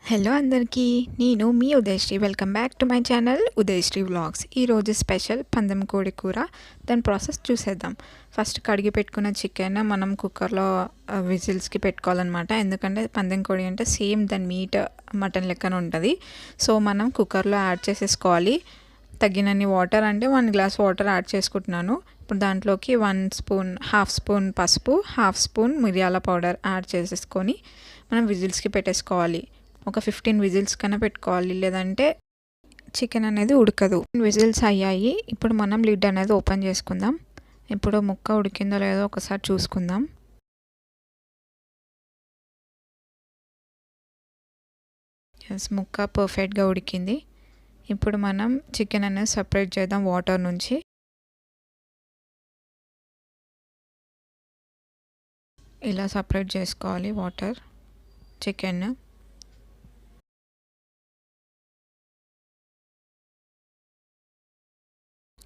Hello అందరికీ, నేను మీ Udayasri. Welcome back to my channel Udayasri vlogs. ఈరోజు స్పెషల్ పందెం కోడి కూర. దాని ప్రాసెస్ చూసేద్దాం. ఫస్ట్ కడిగి పెట్టుకున్న చికెన్ మనం కుక్కర్లో విజిల్స్కి పెట్టుకోవాలన్నమాట. ఎందుకంటే పందెం కోడి అంటే సేమ్ దాని మీట్ మటన్ లెక్కన ఉంటుంది. సో మనం కుక్కర్లో యాడ్ చేసేసుకోవాలి. తగినన్ని వాటర్, అంటే 1 గ్లాస్ వాటర్ యాడ్ చేసుకుంటున్నాను. ఇప్పుడు దాంట్లోకి 1 స్పూన్ పసుపు, 1/2 స్పూన్ మిరియాల పౌడర్ యాడ్ చేసేసుకొని మనం విజిల్స్కి పెట్టేసుకోవాలి. ఒక 15 విజిల్స్ కన్నా పెట్టుకోవాలి, లేదంటే చికెన్ అనేది ఉడకదు. విజిల్స్ అయ్యాయి. ఇప్పుడు మనం లిడ్ అనేది ఓపెన్ చేసుకుందాం. ఇప్పుడు ముక్క ఉడికిందో లేదో ఒకసారి చూసుకుందాం. ముక్క పర్ఫెక్ట్గా ఉడికింది. ఇప్పుడు మనం చికెన్ అనేది సపరేట్ చేద్దాం వాటర్ నుంచి. ఇలా సపరేట్ చేసుకోవాలి వాటర్ చికెన్.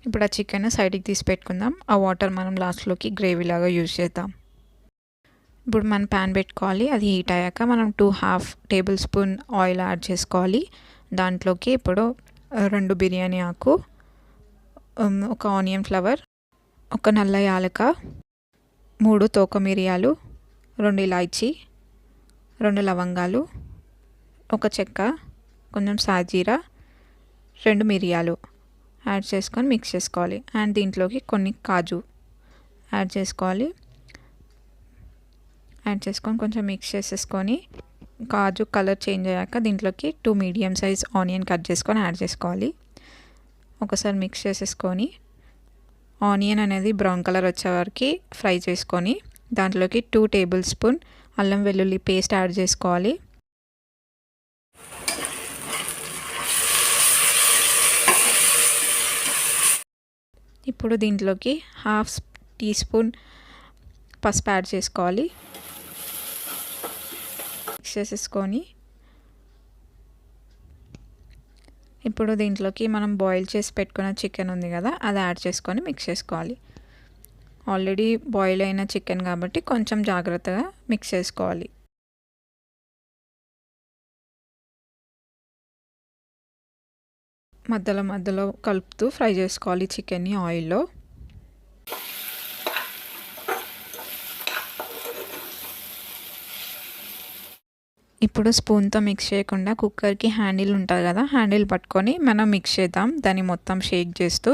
ఇప్పుడు ఆ చికెన్ సైడ్కి తీసి పెట్టుకుందాం. ఆ వాటర్ మనం లాస్ట్లోకి గ్రేవీ లాగా యూజ్ చేద్దాం. ఇప్పుడు మనం ప్యాన్ పెట్టుకోవాలి. అది హీట్ అయ్యాక మనం 2.5 టేబుల్ స్పూన్ ఆయిల్ యాడ్ చేసుకోవాలి. దాంట్లోకి ఇప్పుడు 2 బిర్యానీ ఆకు, ఒక ఆనియన్ ఫ్లవర్, ఒక నల్ల యాలక, 3 తోక మిరియాలు, 2 ఇలాచీ, 2 లవంగాలు, ఒక చెక్క, కొంచెం సాజీరా, 2 మిరియాలు యాడ్ చేసుకొని మిక్స్ చేసుకోవాలి. అండ్ దీంట్లోకి కొన్ని కాజు యాడ్ చేసుకొని కొంచెం మిక్స్ చేసేసుకొని, కాజు కలర్ చేంజ్ అయ్యాక దీంట్లోకి 2 మీడియం సైజ్ ఆనియన్ కట్ చేసుకొని యాడ్ చేసుకోవాలి. ఒకసారి మిక్స్ చేసేసుకొని ఆనియన్ అనేది బ్రౌన్ కలర్ వచ్చే వరకు ఫ్రై చేసుకొని దాంట్లోకి 2 టేబుల్ స్పూన్ అల్లం వెల్లుల్లి పేస్ట్ యాడ్ చేసుకోవాలి. ఇప్పుడు దీంట్లోకి 1/2 టీ స్పూన్ పసుపు యాడ్ చేసుకోవాలి. మిక్స్ చేసేసుకొని ఇప్పుడు దీంట్లోకి మనం బాయిల్ చేసి పెట్టుకున్న చికెన్ ఉంది కదా, అది యాడ్ చేసుకొని మిక్స్ చేసుకోవాలి. ఆల్రెడీ బాయిల్ అయిన చికెన్ కాబట్టి కొంచెం జాగ్రత్తగా మిక్స్ చేసుకోవాలి. మధ్యలో కలుపుతూ ఫ్రై చేసుకోవాలి చికెన్ని ఆయిల్లో. ఇప్పుడు స్పూన్తో మిక్స్ చేయకుండా కుక్కర్కి హ్యాండిల్ ఉంటుంది కదా, హ్యాండిల్ పట్టుకొని మనం మిక్స్ చేద్దాం. దాన్ని మొత్తం షేక్ చేస్తూ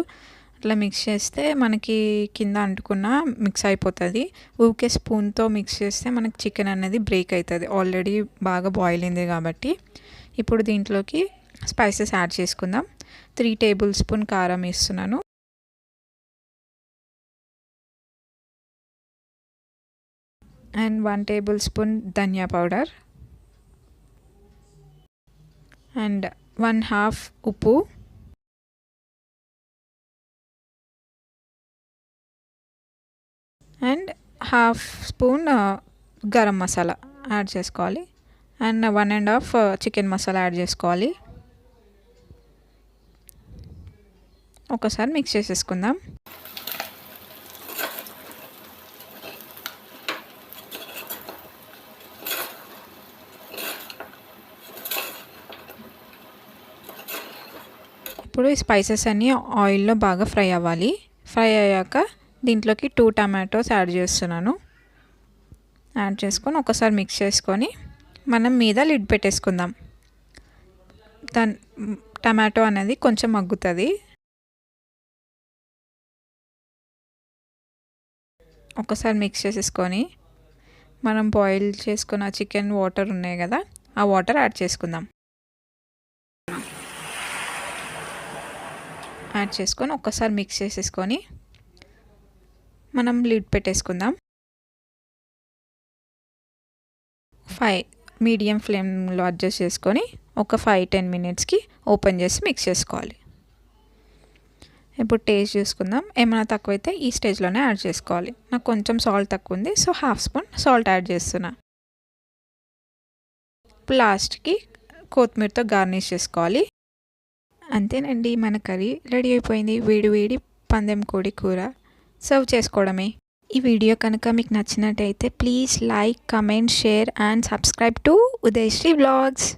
అట్లా మిక్స్ చేస్తే మనకి కింద అంటుకున్న మిక్స్ అయిపోతుంది. ఊరికే స్పూన్తో మిక్స్ చేస్తే మనకి చికెన్ అనేది బ్రేక్ అవుతుంది. ఆల్రెడీ బాగా బాయిల్ అయింది కాబట్టి. ఇప్పుడు దీంట్లోకి స్పైసెస్ యాడ్ చేసుకుందాం. 3 టేబుల్ స్పూన్ కారం వేస్తున్నాను. అండ్ 1 టేబుల్ స్పూన్ ధనియా పౌడర్ అండ్ 1/2 ఉప్పు and 1/2 spoon garam masala add చేసుకోవాలి. అండ్ 1.5 చికెన్ మసాలా యాడ్ చేసుకోవాలి. ఒకసారి మిక్స్ చేసేసుకుందాం. ఇప్పుడు ఈ స్పైసెస్ అన్నీ ఆయిల్లో బాగా ఫ్రై అవ్వాలి. ఫ్రై అయ్యాక దీంట్లోకి 2 టమాటోస్ యాడ్ చేస్తున్నాను. యాడ్ చేసుకొని ఒకసారి మిక్స్ చేసుకొని మనం మీద లిడ్ పెట్టేసుకుందాం. టమాటో అనేది కొంచెం మగ్గుతుంది. ఒకసారి మిక్స్ చేసేసుకొని మనం బాయిల్ చేసుకున్న చికెన్ వాటర్ ఉన్నాయి కదా, ఆ వాటర్ యాడ్ చేసుకుందాం. యాడ్ చేసుకొని ఒకసారి మిక్స్ చేసేసుకొని మనం లిడ్ పెట్టేసుకుందాం. 5 మీడియం ఫ్లేమ్లో అడ్జస్ట్ చేసుకొని ఒక 5-10 మినిట్స్కి ఓపెన్ చేసి మిక్స్ చేసుకోవాలి. ఇప్పుడు టేస్ట్ చూసుకుందాం. ఏమైనా తక్కువైతే ఈ స్టేజ్లోనే యాడ్ చేసుకోవాలి. నాకు కొంచెం సాల్ట్ తక్కువ ఉంది, సో 1/2 స్పూన్ సాల్ట్ యాడ్ చేస్తున్నా. లాస్ట్కి కొత్తిమీరతో గార్నిష్ చేసుకోవాలి. అంతేనండి, మన కర్రీ రెడీ అయిపోయింది. వేడి వేడి పందెం కోడి కూర సర్వ్ చేసుకోవడమే. ఈ వీడియో కనుక మీకు నచ్చినట్టయితే please like, comment, share and subscribe to Udayasri vlogs.